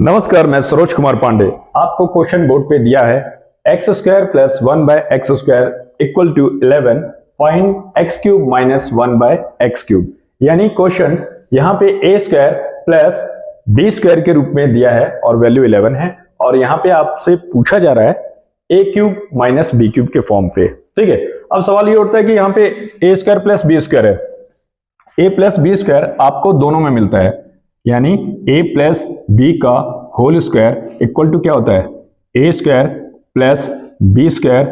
नमस्कार, मैं सरोज कुमार पांडे। आपको क्वेश्चन बोर्ड पे दिया है x square plus 1/x square equal to 11, find x cube minus 1/x cube. यानी क्वेश्चन यहाँ पे a square plus B square के रूप में दिया है और वैल्यू 11 है, और यहाँ पे आपसे पूछा जा रहा है ए क्यूब माइनस बी क्यूब के फॉर्म पे। ठीक है, अब सवाल ये उठता है कि यहाँ पे a square plus B square है, ए प्लस बी स्क्वायर आपको दोनों में मिलता है, यानी a प्लस बी का होल स्क्वायर इक्वल टू क्या होता है, A square plus B square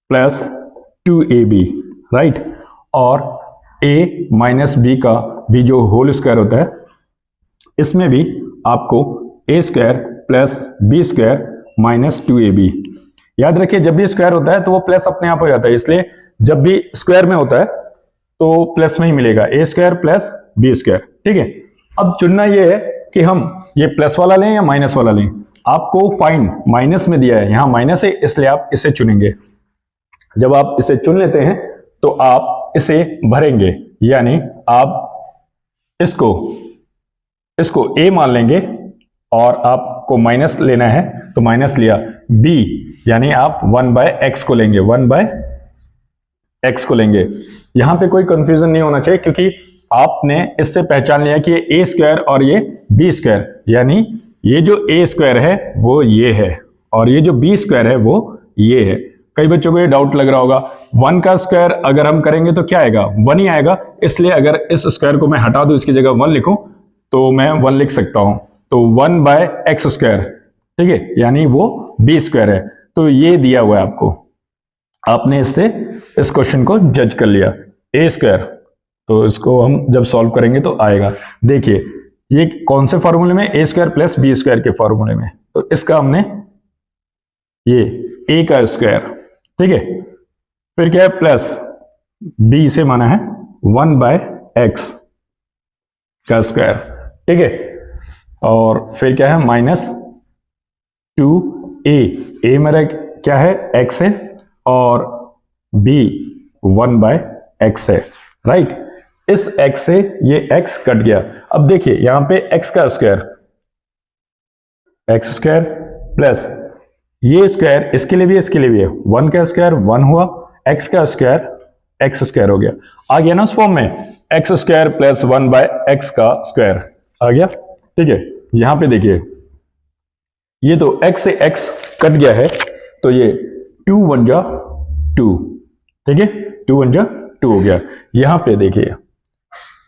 plus 2ab, right. और a माइनस बी का भी जो होल स्क्वायर होता है, इसमें भी आपको A square plus B square minus 2ab। याद रखिए, जब भी स्क्वायर होता है तो वो प्लस अपने आप हो जाता है, इसलिए जब भी स्क्वायर में होता है तो प्लस में ही मिलेगा, ए स्क्वायर प्लस बी स्क्वायर। ठीक है, अब चुनना ये है कि हम ये प्लस वाला लें या माइनस वाला लें। आपको फाइंड माइनस में दिया है, यहां माइनस है इसलिए आप इसे चुनेंगे। जब आप इसे चुन लेते हैं तो आप इसे भरेंगे, यानी आप इसको ए मान लेंगे और आपको माइनस लेना है तो माइनस लिया, बी यानी आप 1/x को लेंगे, 1/x को लेंगे। यहां पे कोई कंफ्यूजन नहीं होना चाहिए, क्योंकि आपने इससे पहचान लिया कि ये ए स्क्वायर और ये बी स्क्वायर, यानी ये जो ए स्क्वायर है वो ये है और ये जो बी स्क्वायर है वो ये है। कई बच्चों को ये डाउट लग रहा होगा, 1 का स्क्वायर अगर हम करेंगे तो क्या आएगा, 1 ही आएगा, इसलिए अगर इस स्क्वायर को मैं हटा दूं, इसकी जगह 1 लिखूं तो मैं 1 लिख सकता हूं, तो 1/x स्क्वायर, ठीक है, यानी वो बी स्क्वायर है। तो ये दिया हुआ है आपको, आपने इससे इस क्वेश्चन को जज कर लिया। ए स्क्वायर, तो इसको हम जब सॉल्व करेंगे तो आएगा। देखिए ये कौन से फॉर्मूले में, ए स्क्वायर प्लस बी स्क्वायर के फॉर्मूले में, तो इसका हमने ये ए का स्क्वायर, ठीक है, फिर क्या है प्लस बी से माना है 1/x का स्क्वायर, ठीक है, और फिर क्या है माइनस 2a, ए मेरा क्या है x है और b 1/x है, राइट। इस x से ये x कट गया। अब देखिए यहां पे x का स्क्वायर, x स्क्वायर प्लस ये स्क्वायर, इसके लिए भी इसके लिए भी है, 1 का स्क्वायर 1 हुआ, x का स्क्वायर x स्क्वायर हो गया, आ गया ना उस फॉर्म में, x स्क्वायर प्लस 1/x का स्क्वायर आ गया। ठीक है, यहां पे देखिए ये तो x से x कट गया है, तो ये 2 1 जा 2, ठीक है, 2 1 जा 2 हो गया। यहां पे देखिए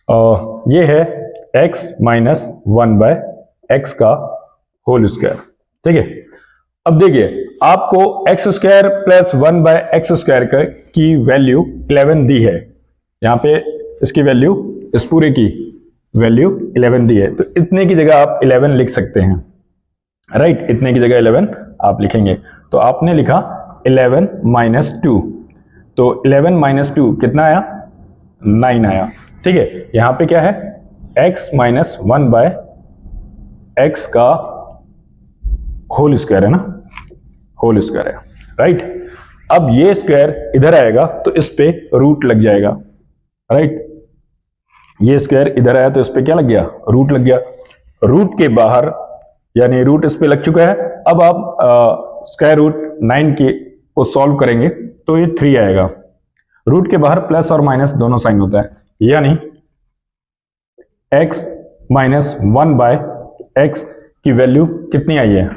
ये है x माइनस 1/x का होल स्क्वायर, ठीक है। अब देखिए आपको x square plus 1/x square की वैल्यू 11 दी है, यहां पे इसकी वैल्यू, इस पूरे की वैल्यू 11 दी है, तो इतने की जगह आप 11 लिख सकते हैं, राइट, इतने की जगह 11 आप लिखेंगे। तो आपने लिखा 11 माइनस 2, तो 11 माइनस 2 कितना आया, 9 आया, ठीक है। यहां पे क्या है, x माइनस 1/x का होल स्क्वायर है ना, होल स्क्वायर है, राइट। अब ये स्क्वायर इधर आएगा तो इस पे रूट लग जाएगा, राइट, ये स्क्वायर इधर आया तो इस पे क्या लग गया, रूट लग गया। रूट के बाहर, यानी रूट इस पे लग चुका है, अब आप स्क्वायर रूट 9 को सॉल्व करेंगे तो ये 3 आएगा। रूट के बाहर प्लस और माइनस दोनों साइन होता है, यानी x माइनस 1/x की वैल्यू कितनी आई है,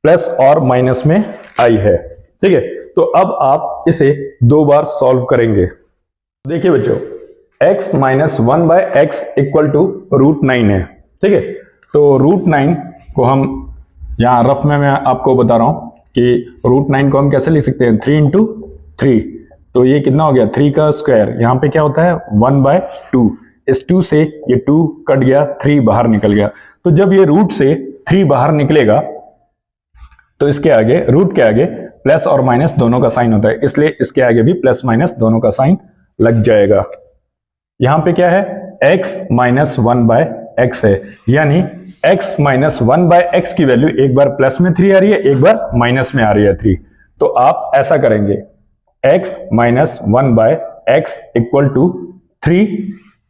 प्लस और माइनस में आई है, ठीक है। तो अब आप इसे 2 बार सॉल्व करेंगे। देखिए बच्चों, x minus 1/x equal to √9 है, ठीक है। तो √9 को हम यहां रफ में मैं आपको बता रहा हूं कि √9 को हम कैसे लिख सकते हैं, 3 × 3, तो ये कितना हो गया, 3 का स्क्वायर, यहां पे क्या होता है 1/2, इस 2 से ये 2 कट गया, 3 बाहर निकल गया। तो जब ये रूट से 3 बाहर निकलेगा तो इसके आगे, रूट के आगे प्लस और माइनस दोनों का साइन होता है, इसलिए इसके आगे भी प्लस माइनस दोनों का साइन लग जाएगा। यहां पे क्या है, x माइनस 1/x है, यानी x माइनस 1/x की वैल्यू एक बार प्लस में 3 आ रही है, एक बार माइनस में आ रही है 3। तो आप ऐसा करेंगे, x minus 1/x equal to 3,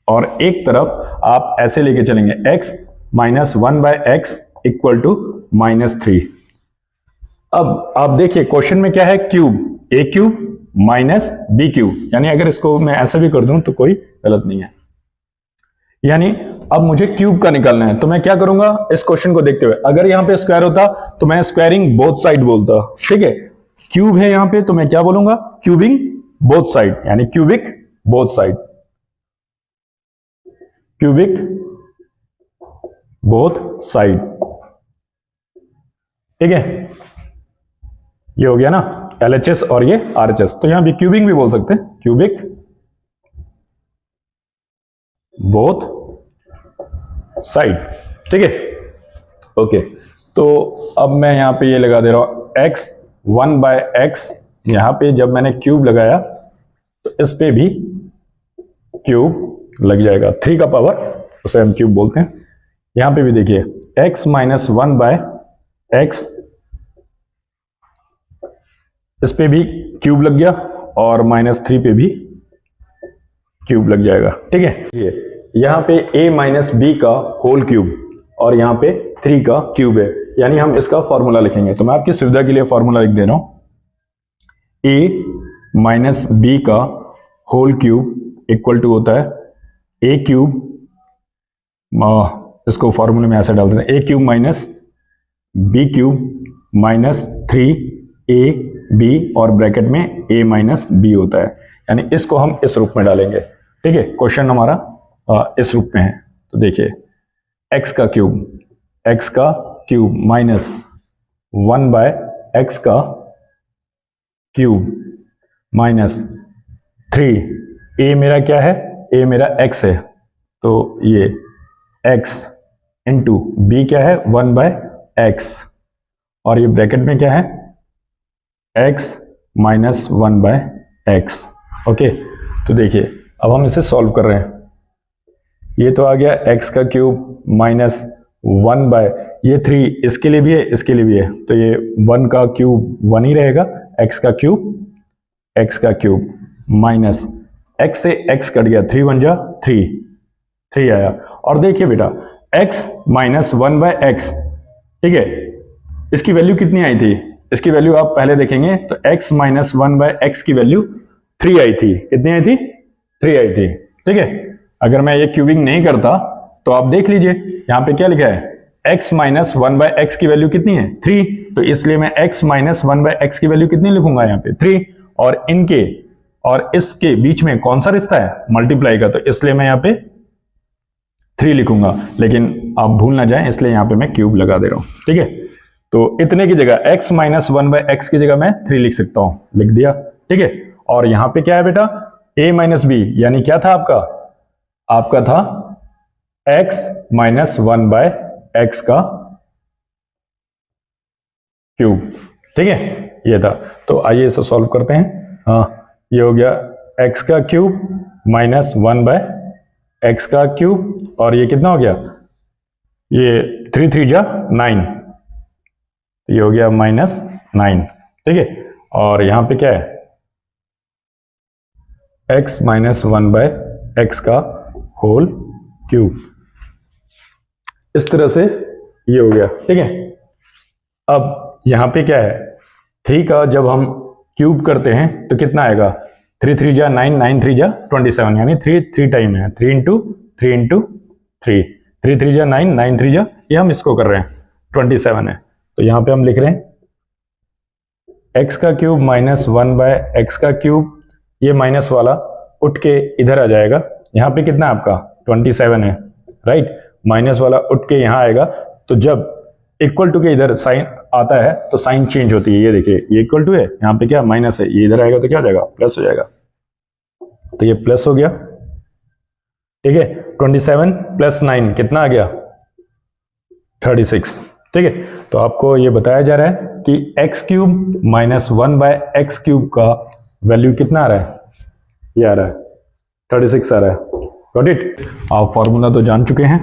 और एक तरफ आप ऐसे लेके चलेंगे x minus 1/x equal to -3। अब आप देखिए क्वेश्चन में क्या है, क्यूब, ए क्यूब माइनस बी क्यूब, यानी अगर इसको मैं ऐसा भी कर दूं तो कोई गलत नहीं है। यानी अब मुझे क्यूब का निकालना है, तो मैं क्या करूंगा इस क्वेश्चन को देखते हुए, अगर यहां पे स्क्वायर होता तो मैं स्क्वायरिंग बोथ साइड बोलता, ठीक है। क्यूब है यहां पे तो मैं क्या बोलूंगा, क्यूबिंग बोथ साइड, यानी cubic both side, cubic both side, ठीक है। ये हो गया ना LHS और ये RHS, तो यहां भी क्यूबिंग भी बोल सकते हैं, क्यूबिक बोथ साइड, ठीक है। ओके, तो अब मैं यहां पे ये लगा दे रहा हूं x 1/x, यहां पे जब मैंने क्यूब लगाया तो इस पे भी क्यूब लग जाएगा, 3 का पावर उसे हम क्यूब बोलते हैं। यहां पे भी देखिए x माइनस 1/x, इस पे भी क्यूब लग गया और -3 पे भी क्यूब लग जाएगा, ठीक है। यहां पे a माइनस बी का होल क्यूब और यहां पे 3 का क्यूब है, यानी हम इसका फॉर्मूला लिखेंगे। तो मैं आपकी सुविधा के लिए फॉर्मूला लिख दे रहा हूं, a माइनस बी का होल क्यूब इक्वल टू होता है a क्यूब, इसको फॉर्मूले में ऐसे डाल देते हैं, a cube minus b cube minus 3ab और ब्रैकेट में a माइनस बी होता है, यानी इसको हम इस रूप में डालेंगे, ठीक है। क्वेश्चन हमारा इस रूप में है, तो देखिए x का क्यूब माइनस 1/x का क्यूब माइनस 3, a मेरा क्या है, a मेरा x है, तो ये x इंटू बी क्या है 1/x, और ये ब्रैकेट में क्या है x माइनस 1/x, ओके। तो देखिए अब हम इसे सॉल्व कर रहे हैं, ये तो आ गया x का क्यूब माइनस 1/ये 3 इसके लिए भी है इसके लिए भी है, तो ये 1 का क्यूब 1 ही रहेगा, x का क्यूब माइनस x से x कट गया, 3 1 जा 3 आया। और देखिए बेटा x माइनस 1/x, ठीक है, इसकी वैल्यू कितनी आई थी, इसकी वैल्यू आप पहले देखेंगे तो x माइनस 1/x की वैल्यू 3 आई थी, कितनी आई थी, 3 आई थी, ठीक है। अगर मैं ये क्यूबिंग नहीं करता तो आप देख लीजिए यहां पे क्या लिखा है, x माइनस 1/x की वैल्यू कितनी है 3, तो इसलिए मैं x माइनस 1/x की वैल्यू कितनी लिखूंगा यहाँ पे 3, और इनके और इसके बीच में कौन सा रिश्ता है, मल्टीप्लाई का, तो इसलिए मैं यहाँ पे 3 लिखूंगा, लेकिन आप भूल ना जाएं इसलिए यहाँ पे मैं क्यूब लगा दे रहा हूं, ठीक है। तो इतने की जगह x माइनस 1/x की जगह मैं 3 लिख सकता हूं, लिख दिया, ठीक है। और यहां पे क्या है बेटा, a माइनस बी, यानी क्या था आपका था x माइनस 1/x का क्यूब, ठीक है, ये था। तो आइए इसे सॉल्व करते हैं। हाँ, ये हो गया x का क्यूब माइनस 1/x का क्यूब, और ये कितना हो गया, ये 3 3 जा 9, ये हो गया -9, ठीक है। और यहां पे क्या है, x माइनस 1/x का होल क्यूब, इस तरह से ये हो गया, ठीक है। अब यहां पे क्या है, 3 का जब हम क्यूब करते हैं तो कितना आएगा, 3 3 जा 9, 9 3 जा 27, यानी 3 टाइम है, 3 इंटू 3 इंटू 3, 3 3 जा 9, 9 3 जा, ये हम इसको कर रहे हैं 27 है, तो यहां पे हम लिख रहे हैं x का क्यूब माइनस 1/x का क्यूब, ये माइनस वाला उठ के इधर आ जाएगा, यहाँ पे कितना है आपका 27 है, राइट, माइनस वाला उठ के यहाँ आएगा, तो जब इक्वल टू के इधर साइन आता है तो साइन चेंज होती है, ये देखिए ये इक्वल टू है, यहाँ पे क्या माइनस है, ये इधर आएगा तो क्या हो जाएगा, प्लस हो जाएगा, तो ये प्लस हो गया, ठीक है। 27 प्लस 9 कितना आ गया 36, ठीक है। तो आपको ये बताया जा रहा है कि x cube minus 1/x cube का वैल्यू कितना आ रहा है, ये आ रहा है 36 आ रहा है, गॉट इट। आप फॉर्मूला तो जान चुके हैं,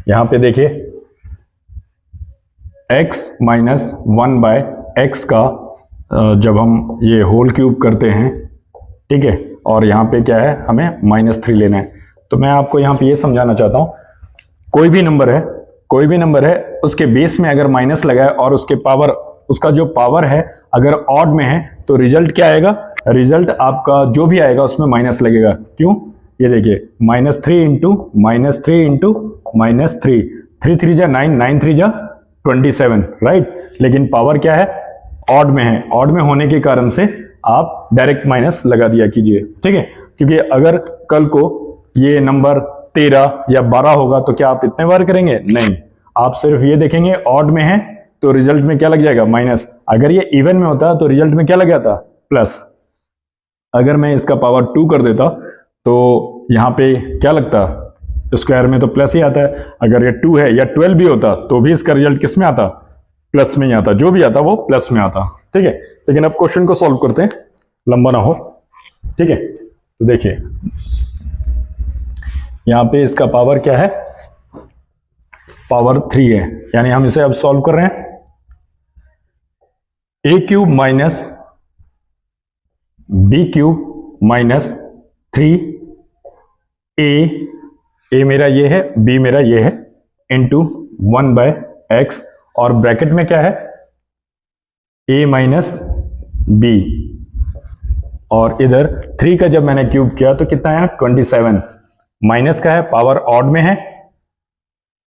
यहां पे देखिए x माइनस 1/x का जब हम ये होल क्यूब करते हैं, ठीक है, और यहाँ पे क्या है हमें -3 लेना है, तो मैं आपको यहाँ पे ये समझाना चाहता हूँ, कोई भी नंबर है उसके बेस में अगर माइनस लगाए और उसके पावर, उसका जो पावर है अगर ऑड में है तो रिजल्ट क्या आएगा, रिजल्ट आपका जो भी आएगा उसमें माइनस लगेगा। क्यों, ये देखिए -3 इंटू -3 इंटू -3, 3 3 जा 9, 9 3 जा 27, राइट। लेकिन पावर क्या है, ऑड में है, ऑड में होने के कारण से आप डायरेक्ट माइनस लगा दिया कीजिए, ठीक है। क्योंकि अगर कल को ये नंबर 13 या 12 होगा तो क्या आप इतने बार करेंगे, नहीं, आप सिर्फ ये देखेंगे ऑड में है तो रिजल्ट में क्या लग जाएगा, माइनस। अगर ये इवन में होता तो रिजल्ट में क्या लग जाता, प्लस। अगर मैं इसका पावर 2 कर देता तो यहाँ पे क्या लगता, स्क्वायर में तो प्लस ही आता है। अगर ये 2 है या 12 भी होता तो भी इसका रिजल्ट किस में आता, प्लस में ही आता, जो भी आता वो प्लस में आता, ठीक है। लेकिन अब क्वेश्चन को सॉल्व करते हैं, लंबा ना हो, ठीक है। तो देखिए यहां पे इसका पावर क्या है, पावर 3 है, यानी हम इसे अब सॉल्व कर रहे हैं। a cube minus b cube minus 3a मेरा ये है, b मेरा ये है, इंटू 1/x, और ब्रैकेट में क्या है, a माइनस b, और इधर 3 का जब मैंने क्यूब किया तो कितना आया, 27। माइनस का है, पावर ऑड में है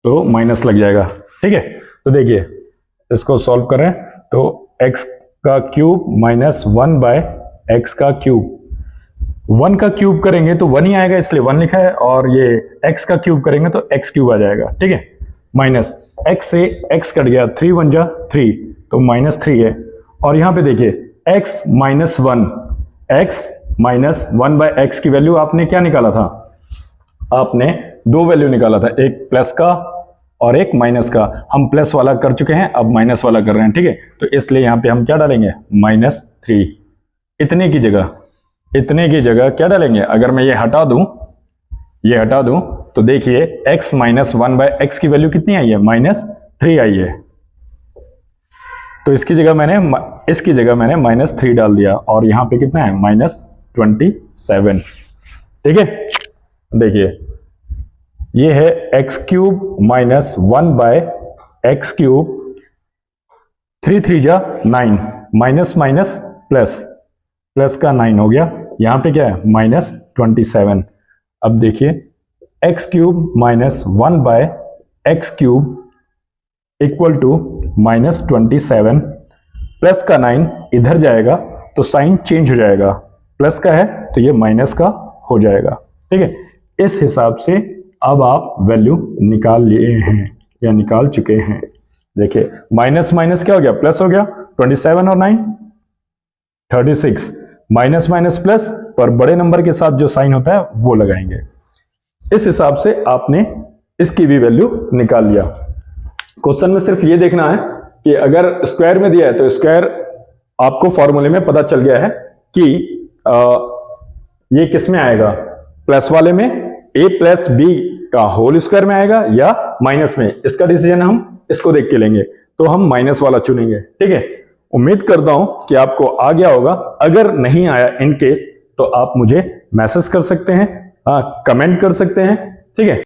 तो माइनस लग जाएगा, ठीक है। तो देखिए इसको सॉल्व करें तो x का क्यूब माइनस 1/x का क्यूब, 1 का क्यूब करेंगे तो 1 ही आएगा इसलिए 1 लिखा है, और ये x का क्यूब करेंगे तो x क्यूब आ जाएगा, ठीक है। माइनस x से x कट गया, 3 1 जा 3 तो -3 है। और यहां पे देखिए x minus 1, x minus 1/x की वैल्यू आपने क्या निकाला था, आपने दो वैल्यू निकाला था, एक प्लस का और एक माइनस का। हम प्लस वाला कर चुके हैं, अब माइनस वाला कर रहे हैं, ठीक है। तो इसलिए यहां पे हम क्या डालेंगे, -3। इतने की जगह क्या डालेंगे, अगर मैं ये हटा दूं तो देखिए x माइनस 1/x की वैल्यू कितनी आई है, -3 आई है। तो इसकी जगह मैंने -3 डाल दिया, और यहां पे कितना है, -27, ठीक है। देखिए ये है x cube minus 1/x cube, 3 3 जा 9, माइनस माइनस प्लस का 9 हो गया, यहां पे क्या है, -27। अब देखिए x cube minus 1/x cube equal to -27, plus का 9 इधर जाएगा तो साइन चेंज हो जाएगा, प्लस का है तो ये माइनस का हो जाएगा, ठीक है। इस हिसाब से अब आप वैल्यू निकाल लिए हैं या निकाल चुके हैं। देखिए माइनस माइनस क्या हो गया, प्लस हो गया, 27 और 9 36, माइनस माइनस प्लस, पर बड़े नंबर के साथ जो साइन होता है वो लगाएंगे। इस हिसाब से आपने इसकी भी वैल्यू निकाल लिया। क्वेश्चन में सिर्फ ये देखना है कि अगर स्क्वायर में दिया है तो स्क्वायर आपको फॉर्मूले में पता चल गया है कि ये किस में आएगा, प्लस वाले में a प्लस बी का होल स्क्वायर में आएगा या माइनस में। इसका डिसीजन हम इसको देख के लेंगे, तो हम माइनस वाला चुनेंगे, ठीक है। उम्मीद करता हूं कि आपको आ गया होगा। अगर नहीं आया इन केस तो आप मुझे मैसेज कर सकते हैं, कमेंट कर सकते हैं, ठीक है।